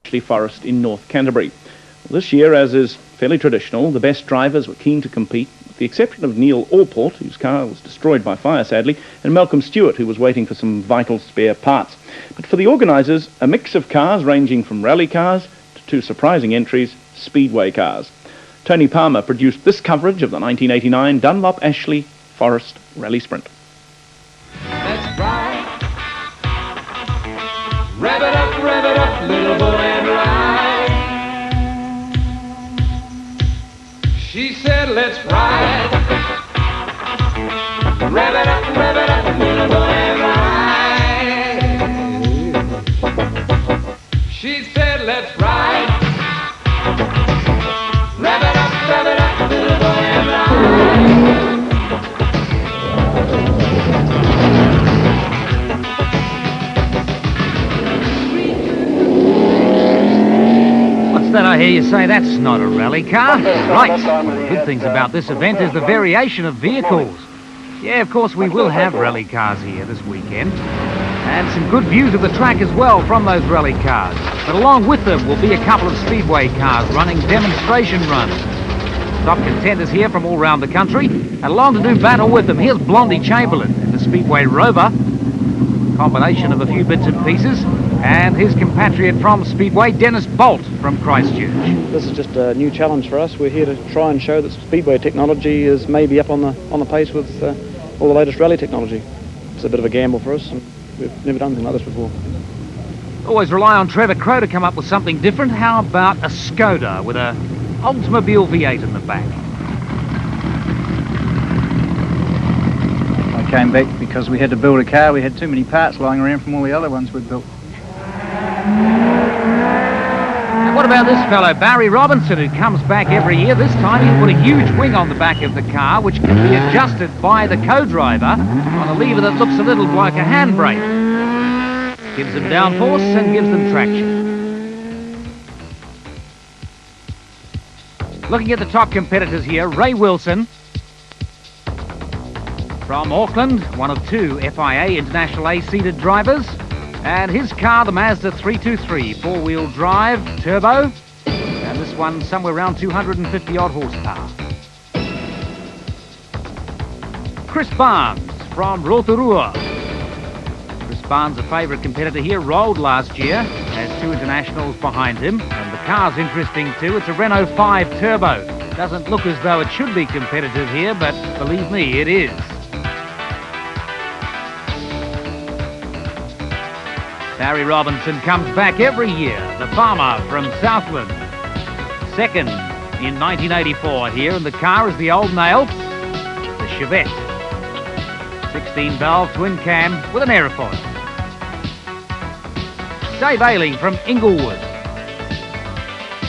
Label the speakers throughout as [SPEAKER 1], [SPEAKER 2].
[SPEAKER 1] Ashley Forest in North Canterbury. This year, as is fairly traditional, the best drivers were keen to compete, with the exception of Neil Allport, whose car was destroyed by fire sadly, and Malcolm Stewart, who was waiting for some vital spare parts. But for the organisers, a mix of cars ranging from rally cars to two surprising entries, speedway cars. Tony Palmer produced this coverage of the 1989 Dunlop Ashley Forest Rally Sprint.
[SPEAKER 2] Let's ride. Rev it up, little boy, and ride. She said, let's ride. Rev it up, little boy, and ride. She said, let's ride. Rev it up, little boy, and ride.
[SPEAKER 3] That I hear you say that's not a rally car. Right. One of the good things about this event is the variation of vehicles. Yeah, of course, we will have rally cars here this weekend. And some good views of the track as well from those rally cars. But along with them will be a couple of speedway cars running demonstration runs. Top contenders here from all around the country. And along to do battle with them, here's Blondie Chamberlain in the Speedway Rover. Combination of a few bits and pieces. And his compatriot from Speedway, Dennis Bolt from Christchurch.
[SPEAKER 4] This is just a new challenge for us. We're here to try and show that Speedway technology is maybe up on the pace with all the latest rally technology. It's a bit of a gamble for us, and we've never done anything like this before.
[SPEAKER 3] Always rely on Trevor Crow to come up with something different. How about a Skoda with a Oldsmobile V8 in the back?
[SPEAKER 5] I came back because we had to build a car. We had too many parts lying around from all the other ones we'd built.
[SPEAKER 3] And what about this fellow, Barry Robinson, who comes back every year? This time he's put a huge wing on the back of the car, which can be adjusted by the co-driver on a lever that looks a little like a handbrake. Gives them downforce and gives them traction. Looking at the top competitors here, Ray Wilson from Auckland, one of two FIA International A-seated drivers. And his car, the Mazda 323, four-wheel drive, turbo. And this one somewhere around 250-odd horsepower. Chris Barnes from Rotorua. Chris Barnes, a favourite competitor here, rolled last year, has two internationals behind him. And the car's interesting too. It's a Renault 5 Turbo. Doesn't look as though it should be competitive here, but believe me, it is. Barry Robinson comes back every year, the farmer from Southland. Second in 1984 here, and the car is the old nail, the Chevette. 16-valve twin cam with an aerofoil. Dave Ayling from Inglewood.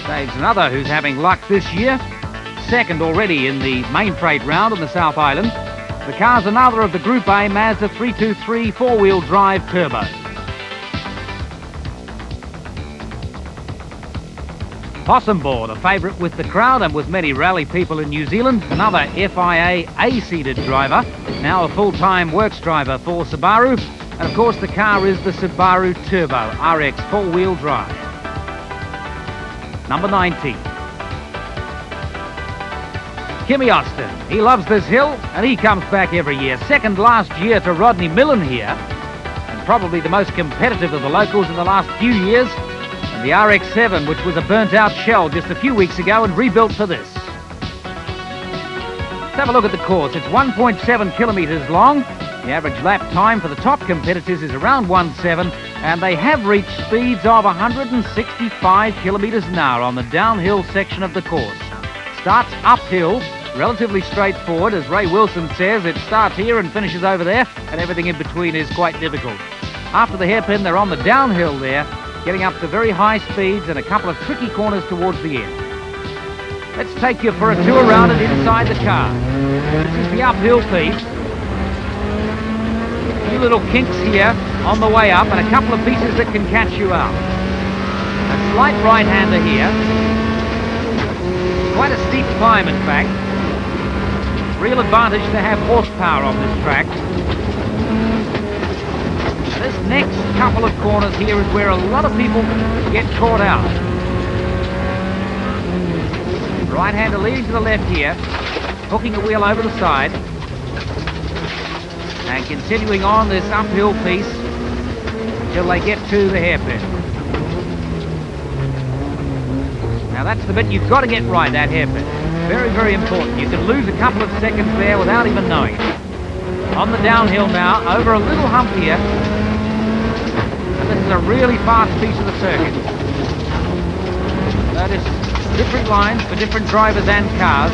[SPEAKER 3] Dave's another who's having luck this year. Second already in the main freight round on the South Island. The car's another of the Group A Mazda 323 four-wheel drive turbo. Possum Board, a favourite with the crowd and with many rally people in New Zealand. Another FIA A-seated driver, now a full-time works driver for Subaru. And of course the car is the Subaru Turbo RX four-wheel drive. Number 19. Kimmy Austin, he loves this hill and he comes back every year. Second last year to Rodney Millen here. And probably the most competitive of the locals in the last few years. The RX-7, which was a burnt-out shell just a few weeks ago and rebuilt for this. Let's have a look at the course. It's 1.7 kilometres long. The average lap time for the top competitors is around 1.7, and they have reached speeds of 165 kilometres an hour on the downhill section of the course. Starts uphill, relatively straightforward. As Ray Wilson says, it starts here and finishes over there, and everything in between is quite difficult. After the hairpin, they're on the downhill there, getting up to very high speeds and a couple of tricky corners towards the end. Let's take you for a tour around it inside the car. This is the uphill piece. A few little kinks here on the way up and a couple of pieces that can catch you out. A slight right-hander here. Quite a steep climb, in fact. Real advantage to have horsepower on this track. This next couple of corners here is where a lot of people get caught out. Right-hander leading to the left here, hooking the wheel over the side, and continuing on this uphill piece until they get to the hairpin. Now that's the bit you've got to get right, that hairpin. Very, very important. You can lose a couple of seconds there without even knowing it. On the downhill now, over a little hump here. And this is a really fast piece of the circuit. Notice different lines for different drivers and cars.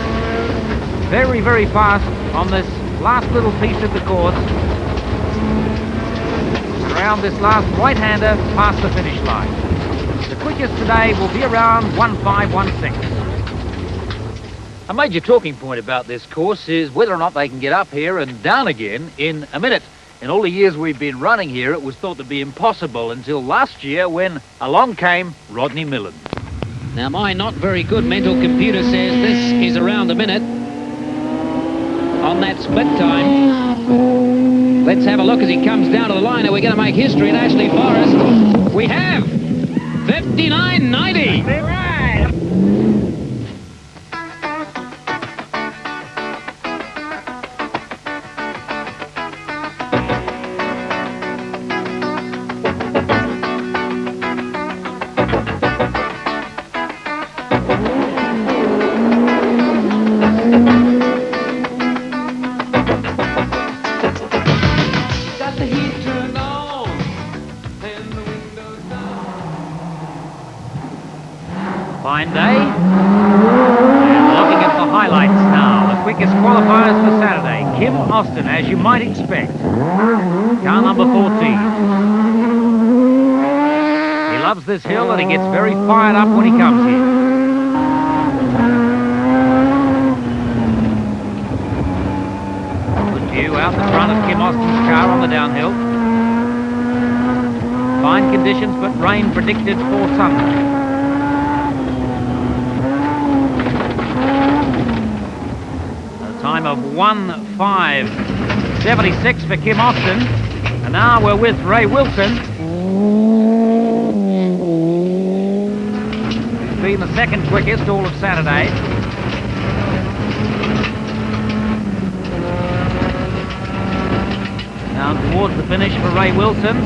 [SPEAKER 3] Very, very fast on this last little piece of the course. Around this last right-hander past the finish line. The quickest today will be around 1:5:16. A major talking point about this course is whether or not they can get up here and down again in a minute. In all the years we've been running here, it was thought to be impossible until last year when along came Rodney Millen. Now my not very good mental computer says this is around a minute on that split time. Let's have a look as he comes down to the line. Are we going to make history at Ashley Forest? We have! 59.90! Fine day. And looking at the highlights now, the quickest qualifiers for Saturday. Kim Austin, as you might expect. Car number 14. He loves this hill and he gets very fired up when he comes here. Good view out the front of Kim Austin's car on the downhill. Fine conditions, but rain predicted for Sunday. Time of 1:05:76 for Kim Austin. And now we're with Ray Wilson. He's been the second quickest all of Saturday. Now towards the finish for Ray Wilson.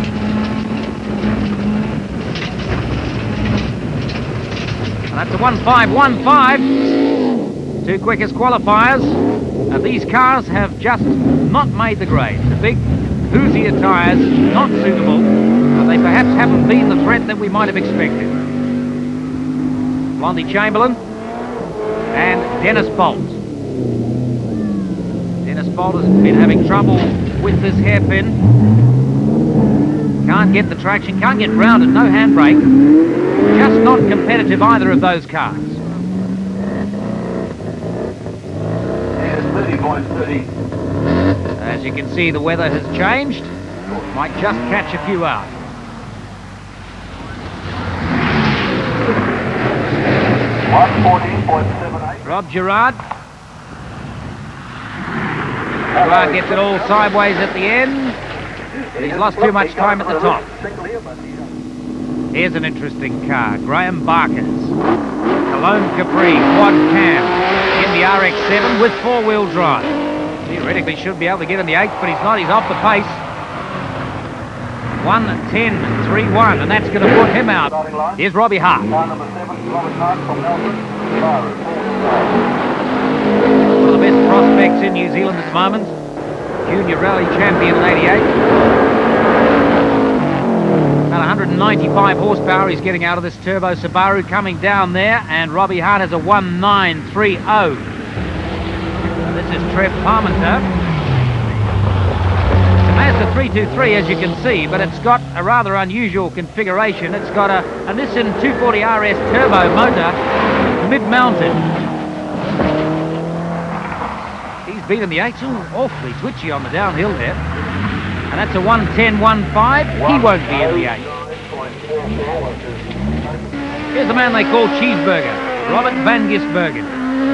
[SPEAKER 3] And that's a 1:05:15. Two quickest qualifiers. These cars have just not made the grade. The big Hoosier tyres, not suitable, but they perhaps haven't been the threat that we might have expected. Blondie Chamberlain and Dennis Bolt. Dennis Bolt has been having trouble with this hairpin. Can't get the traction, can't get rounded, no handbrake. Just not competitive, either of those cars. As you can see, the weather has changed. Might just catch a few out. Rob Gerard. Gerard gets it all sideways at the end. But he's lost too much time at the top. Here's an interesting car. Graham Barker's Cologne Capri quad cam in the RX-7 with four-wheel drive. Theoretically should be able to get in the 8th, but he's not. He's off the pace. 1:10:31, and that's going to put him out. Here's Robbie Hart. One of the best prospects in New Zealand at the moment. Junior Rally champion in '88. About 195 horsepower he's getting out of this turbo Subaru coming down there, and Robbie Hart has a 1:9:30. This is Trev Parmenter. It's a Mazda 323, as you can see, but it's got a rather unusual configuration. It's got a Nissan 240 RS turbo motor, mid-mounted. He's been in the 8s, awfully twitchy on the downhill there. And that's a 1:10:15. He won't be in the 8. Here's the man they call Cheeseburger, Robert Van Gisbergen,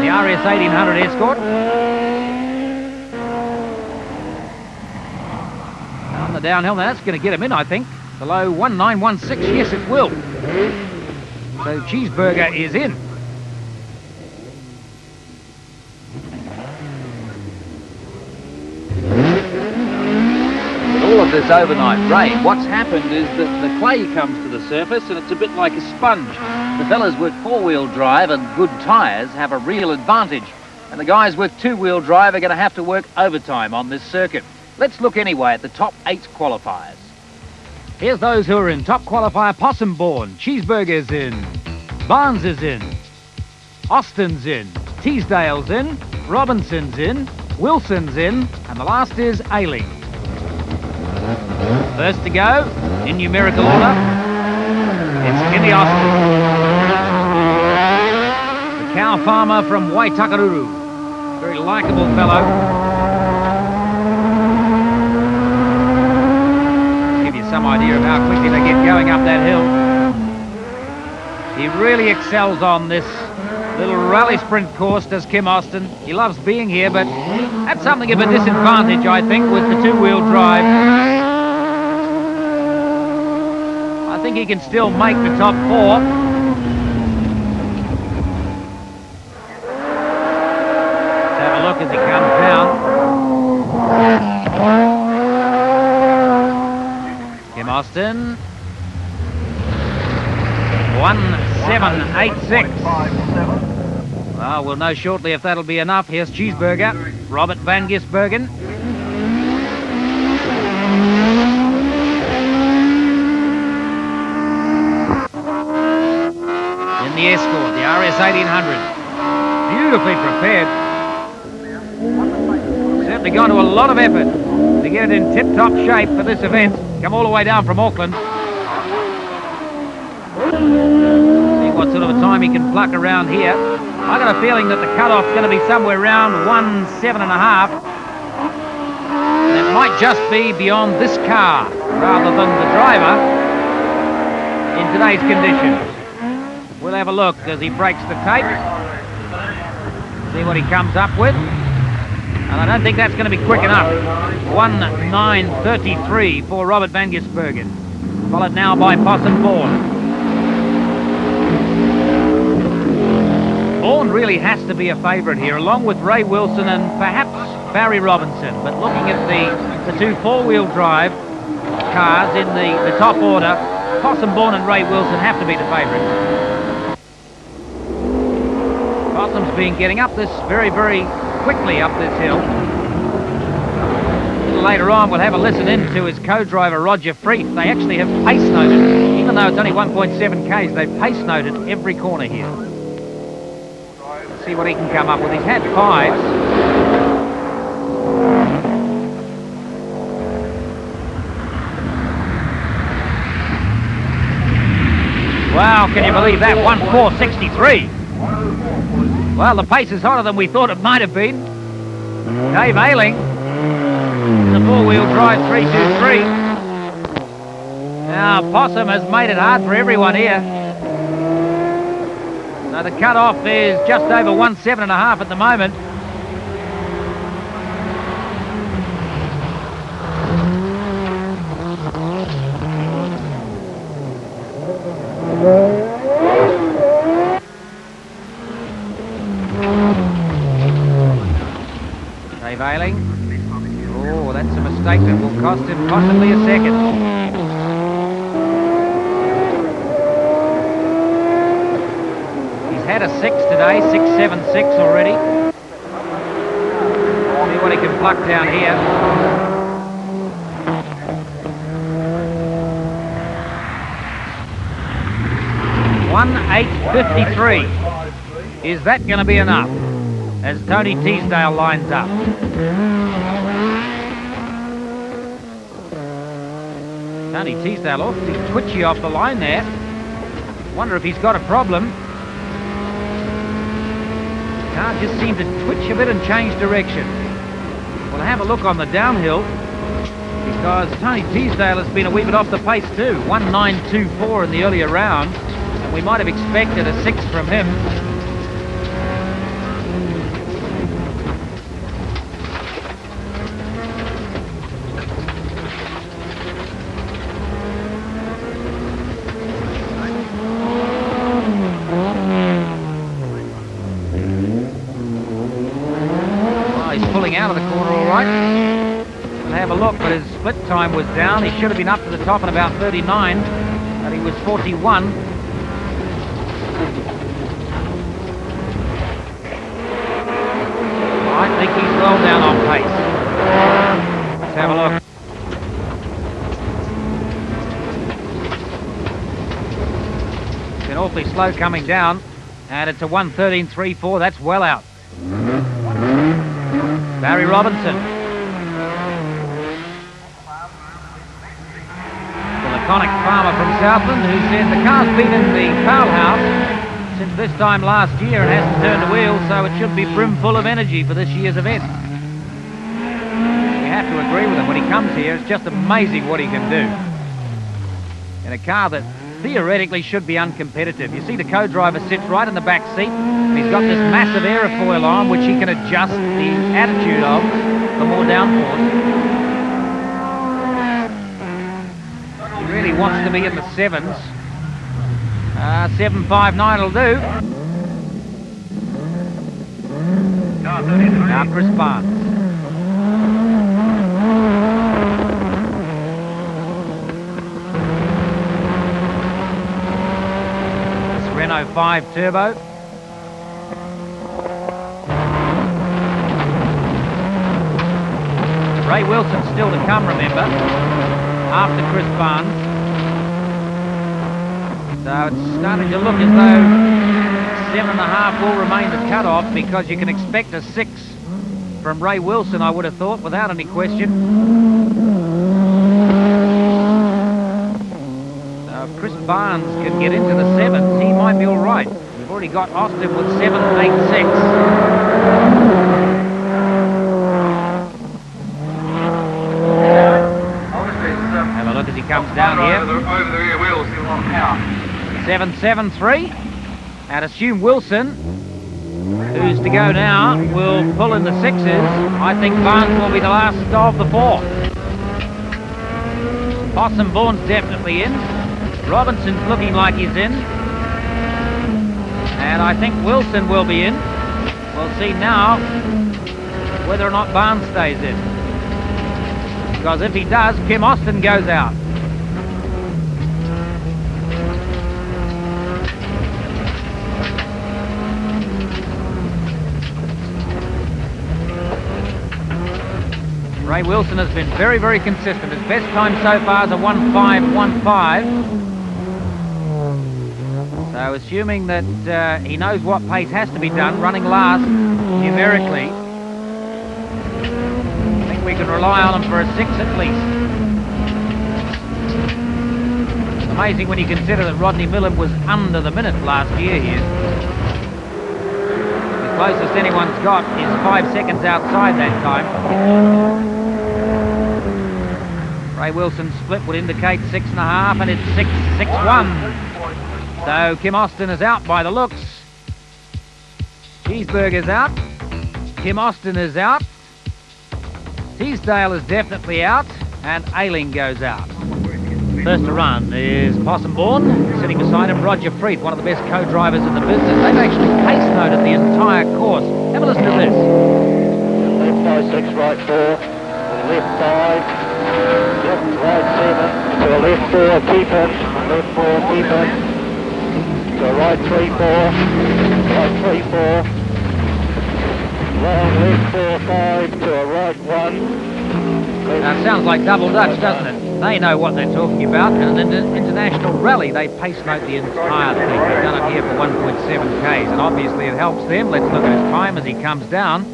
[SPEAKER 3] the RS 1800 Escort. On the downhill. Now that's going to get him in, I think. Below 1916, yes it will. So Cheeseburger is in. With all of this overnight rain, what's happened is that the clay comes to the surface and it's a bit like a sponge. The fellas with four-wheel drive and good tyres have a real advantage. And the guys with two-wheel drive are going to have to work overtime on this circuit. Let's look anyway at the top 8 qualifiers. Here's those who are in. Top qualifier, Possumbourne. Cheeseburger's in. Barnes is in. Austin's in. Teasdale's in. Robinson's in. Wilson's in. And the last is Ailing. First to go, in numerical order, it's Kenny Austin. The cow farmer from Waitakaruru. Very likeable fellow. Give you some idea of how quickly they get going up that hill. He really excels on this little rally sprint course, does Kim Austin. He loves being here, but that's something of a disadvantage, I think, with the two-wheel drive. I think he can still make the top 4. Let's have a look as he comes down. Kim Austin. 1786. Well, we'll know shortly if that'll be enough. Here's Cheeseburger, Robert Van Gisbergen. In the Escort, the RS 1800. Beautifully prepared. Certainly gone to a lot of effort to get it in tip-top shape for this event. Come all the way down from Auckland. See what sort of a time he can pluck around here. I got a feeling that the cut-off's going to be somewhere around 1:07.5. And it might just be beyond this car rather than the driver in today's conditions. We'll have a look as he breaks the tape. See what he comes up with. And I don't think that's going to be quick enough. 1:09.33 for Robert Van Gisbergen. Followed now by Possumbourne. Bourne really has to be a favourite here, along with Ray Wilson and perhaps Barry Robinson. But looking at the two four-wheel drive cars in the top order, Possumbourne and Ray Wilson have to be the favourites. Possum's been getting up this very, very quickly up this hill. A little later on, we'll have a listen in to his co-driver, Roger Freeth. They actually have pace noted, even though it's only 1.7 k's, they've pace noted every corner here. See what he can come up with. He's had 5s. Wow, can you believe that? 1:04.63. Well, the pace is hotter than we thought it might have been. Dave Ailing, the four-wheel drive 323. Now, Possum has made it hard for everyone here. So the cut-off is just over 1:07.5 at the moment. Dave Ailing. Oh, that's a mistake that will cost him possibly a second. Had a 6 today, 6.76 already. See what he can pluck down here. $1:08.53. Is that going to be enough? As Tony Teasdale lines up. Tony Teasdale awfully twitchy off the line there. Wonder if he's got a problem. Car just seemed to twitch a bit and change direction. We'll have a look on the downhill because Tony Teasdale has been a wee bit off the pace too. 1:09.24 in the earlier round, and we might have expected a 6 from him. look, but his split time was down. He should have been up to the top in about 39, but he was 41. I think he's well down on pace. Let's have a look. It's been awfully slow coming down, and it's a 1:13.34. That's well out. Barry Robinson. The laconic farmer from Southland, who said the car's been in the powerhouse since this time last year and hasn't turned a wheel, so it should be brimful of energy for this year's event. You have to agree with him. When he comes here, it's just amazing what he can do in a car that theoretically should be uncompetitive. You see the co-driver sits right in the back seat, and he's got this massive aerofoil on which he can adjust the attitude of for more downforce. He really wants to be in the 7s. 7.59 will do. Now Chris Barnes. This Renault 5 Turbo. Ray Wilson still to come, remember, after Chris Barnes. So it's starting to look as though 7.5 will remain the cut-off, because you can expect a 6 from Ray Wilson, I would have thought, without any question. So if Chris Barnes can get into the 7s, he might be all right. We've already got Austin with 7.86. Have a look as he comes down here.
[SPEAKER 6] Over the rear wheels, he'll lock out.
[SPEAKER 3] 7.73, and assume Wilson, who's to go now, will pull in the 6s. I think Barnes will be the last of the 4. Possum Bourne's definitely in. Robinson's looking like he's in. And I think Wilson will be in. We'll see now whether or not Barnes stays in. Because if he does, Kim Austin goes out. Ray Wilson has been very, very consistent. His best time so far is a 1.515. So assuming that he knows what pace has to be done, running last numerically, I think we can rely on him for a 6 at least. Amazing when you consider that Rodney Millen was under the minute last year here. The closest anyone's got is 5 seconds outside that time. Ray Wilson's split would indicate 6.5, and it's 6.61. So Kim Austin is out by the looks. Cheeseburger's out. Kim Austin is out. Teasdale is definitely out, and Ailing goes out. First to run is Possum Bourne. Sitting beside him, Roger Freeth, one of the best co-drivers in the business. They've actually pace noted the entire course. Have a listen to this.
[SPEAKER 7] Left 5, 6, right 4, left 5, right 7, to a left 4, keep it, left 4, keep it, to a right 3, 4, right 3, 4, long left 4, 5, to a right 1.
[SPEAKER 3] Now, it sounds like double Dutch, doesn't it? They know what they're talking about, and in an international rally, they pace note the entire thing. They've done it here for 1.7 Ks, and obviously it helps them. Let's look at his time as he comes down.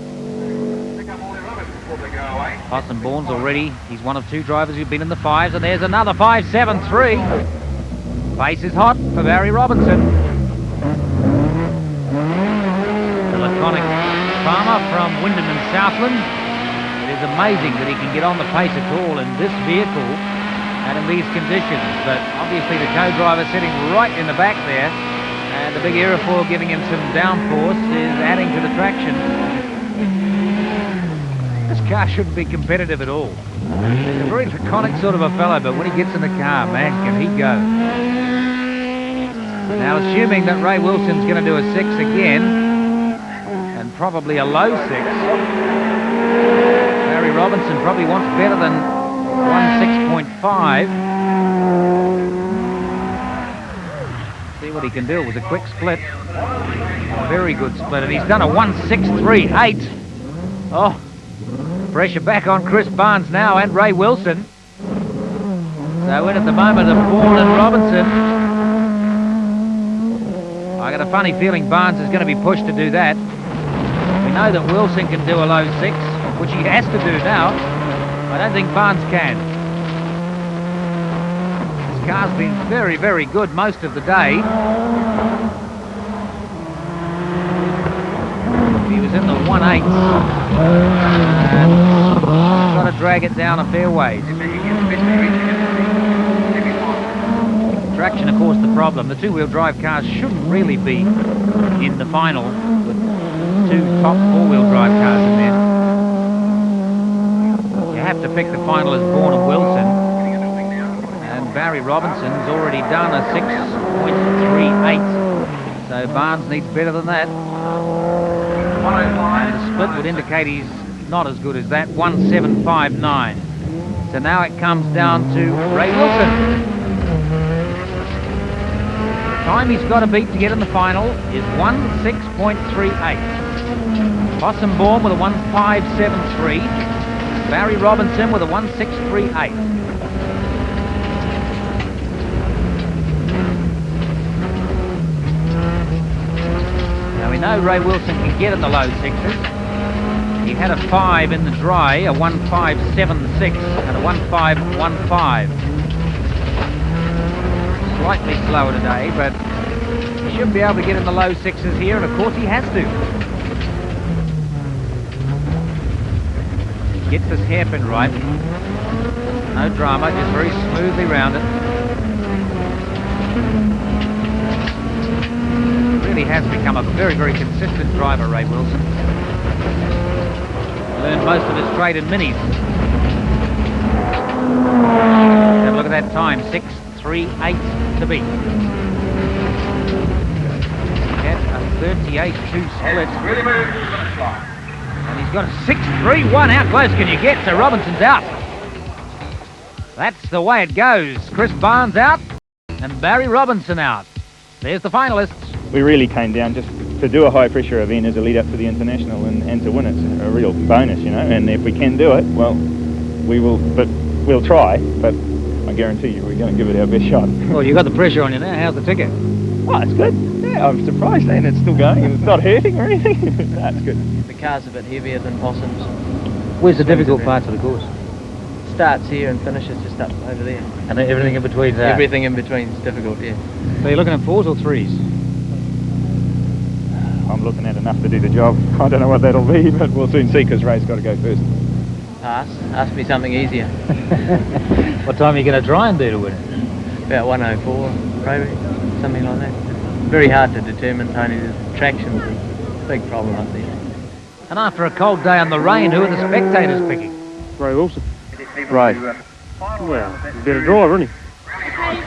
[SPEAKER 3] Possum Bourne's already, he's one of 2 drivers who've been in the 5s, and there's another 5.73. Pace is hot for Barry Robinson. The laconic farmer from Wyndham and Southland. It is amazing that he can get on the pace at all in this vehicle and in these conditions, but obviously the co-driver sitting right in the back there, and the big aerofoil giving him some downforce is adding to the traction. This car shouldn't be competitive at all. He's a very laconic sort of a fellow, but when he gets in the car, man, can he go. Now, assuming that Ray Wilson's going to do a 6 again, and probably a low 6, Barry Robinson probably wants better than 1:6.5. See what he can do. It was a quick split. A very good split. And he's done a 1:6.38. Oh, pressure back on Chris Barnes now and Ray Wilson. So in at the moment of Bourne and Robinson. I got a funny feeling Barnes is going to be pushed to do that. We know that Wilson can do a low 6, which he has to do now. I don't think Barnes can. This car's been very, very good most of the day. He was in the 1/8. Got to drag it down a fair ways. Traction, of course, the problem. The two-wheel drive cars shouldn't really be in the final with two top four-wheel drive cars in there. You have to pick the final as Bourne and Wilson. And Barry Robinson's already done a 6.38. So Barnes needs better than that. And the split would indicate he's not as good as that, 1:7.59. So now it comes down to Ray Wilson. The time he's got to beat to get in the final is 1:6.38. Possum Bourne with a 1:5.73. Barry Robinson with a 1:6.38. Now we know Ray Wilson can get in the low 6s. He had a 5 in the dry, a 1:5.76 and a 1:5.15. Slightly slower today, but he should be able to get in the low 6s here, and of course he has to. Gets this hairpin right. No drama, just very smoothly rounded. Really has become a very, very consistent driver, Ray Wilson. Learned most of his trade in minis. Have a look at that time, 6:38 to beat. Get a 38.2 split. And he's got a 6.31. How close can you get? So Robinson's out. That's the way it goes. Chris Barnes out and Barry Robinson out. There's the finalists.
[SPEAKER 8] We really came down just to do a high pressure event as a lead up to the international and to win it's a real bonus, you know, and if we can do it, well, we'll try, but I guarantee you we're going to give it our best shot.
[SPEAKER 3] Well, you got the pressure on you now. How's the ticket?
[SPEAKER 8] Oh, it's good. Yeah, I'm surprised, and it's still going and it's not hurting or anything. That's good.
[SPEAKER 9] The car's a bit heavier than Possum's.
[SPEAKER 3] Where's the difficult parts of the course?
[SPEAKER 9] Starts here and finishes just up over there.
[SPEAKER 3] And everything in between that?
[SPEAKER 9] Everything in between is difficult, yeah.
[SPEAKER 3] So you're looking at 4s or 3s?
[SPEAKER 8] I'm looking at enough to do the job. I don't know what that'll be, but we'll soon see because Ray's got to go first.
[SPEAKER 9] Pass. Ask me something easier.
[SPEAKER 3] What time are you going to try and do to win it?
[SPEAKER 9] About 1:04, probably. Something like that. Very hard to determine, Tony. The traction's a big problem up there.
[SPEAKER 3] And after a cold day on the rain, who are the spectators picking?
[SPEAKER 4] Ray Wilson.
[SPEAKER 8] Ray.
[SPEAKER 4] Well, he's a better driver, isn't he?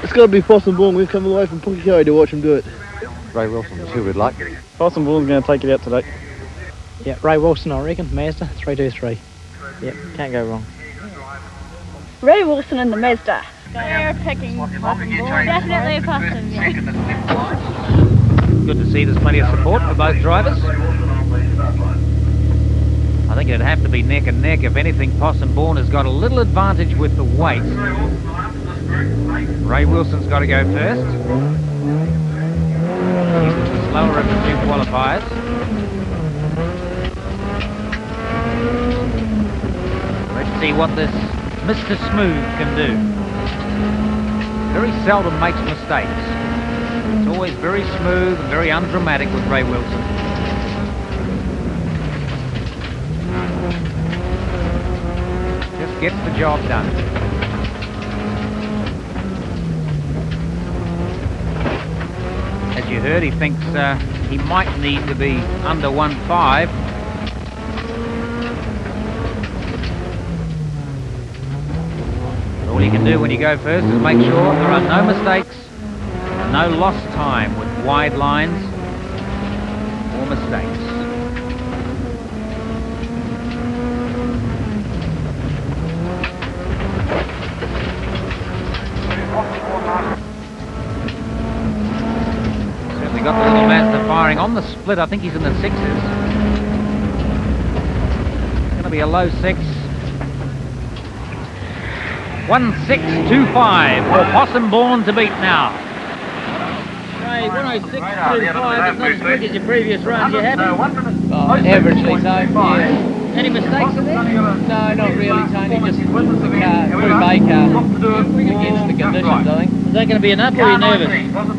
[SPEAKER 10] It's got to be Possum Bourne. We've come all the way from Pukekohe to watch him do it.
[SPEAKER 5] Ray Wilson is who we'd like.
[SPEAKER 4] Possum Bourne's going to take it out today.
[SPEAKER 11] Yeah, Ray Wilson, I reckon. Mazda 323.
[SPEAKER 9] Yep, can't go wrong.
[SPEAKER 12] Ray Wilson in the Mazda. They're picking Possum Bourne. Definitely Possum, yeah.
[SPEAKER 3] Good to see there's plenty of support for both drivers. I think it'd have to be neck and neck. If anything, Possum Bourne has got a little advantage with the weight. Ray Wilson's got to go first. He's the slower of the two qualifiers. Let's see what this Mr. Smooth can do. Very seldom makes mistakes. It's always very smooth and very undramatic with Ray Wilson. Just gets the job done. As you heard, he thinks he might need to be under 1.5. All you can do when you go first is make sure there are no mistakes, no lost time with wide lines or mistakes. got the little Mazda firing on the split. I think he's in the 6s. It's going to be a low 6. 1625 for Possum Born to beat now.
[SPEAKER 9] Hey, 106.25 is not as quick as your previous runs. You happy? Averagely so, yeah. Any mistakes in there? No, not really, Tony. Just the car, through Bay car, against the conditions, I think.
[SPEAKER 11] Is that going to be enough, or are you nervous?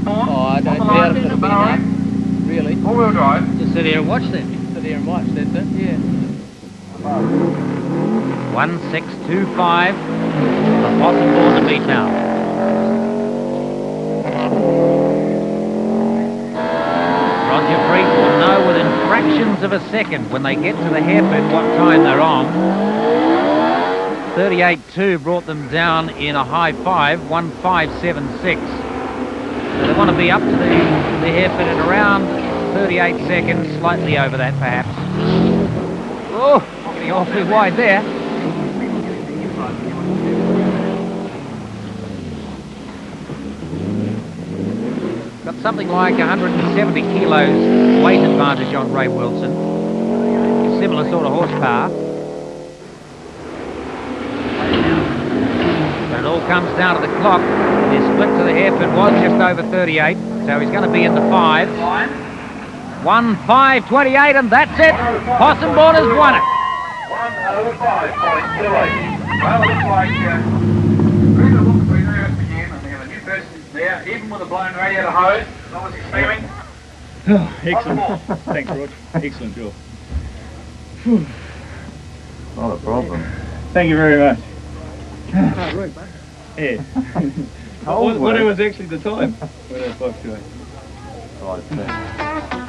[SPEAKER 9] Oh, I don't doubt if it'll be enough. Really.
[SPEAKER 6] All-wheel drive.
[SPEAKER 11] Just sit here and watch then.
[SPEAKER 9] Sit here and watch, that's it, yeah.
[SPEAKER 3] 1625 for Possum Born to beat now. Roger Freak will know within fractions of a second when they get to the hairpin what time they're on. 38.2 brought them down in a high 5, 1:5.76. So they want to be up to the hairpin at around 38 seconds, slightly over that perhaps. Oh, getting awfully wide there. Got something like 170 kilos weight advantage on Ray Wilson. Similar sort of horsepower. But it all comes down to the clock. His split to the hairpin was just over 38, so he's going to be in the 5. 1:5.28, and that's it. Possum Born has won it.
[SPEAKER 6] 1:05.28. Well, it looks like really the look between there again. I think the new person there, even with a blown radiator hose, as long as he's steaming.
[SPEAKER 8] Oh, excellent. Thanks, Rog. Excellent job.
[SPEAKER 6] Not a problem.
[SPEAKER 8] Thank you very much.
[SPEAKER 10] Hard work, mate.
[SPEAKER 8] Yeah.
[SPEAKER 6] Cold
[SPEAKER 8] what
[SPEAKER 6] work.
[SPEAKER 8] was actually the time? 5:28.
[SPEAKER 6] 5:10.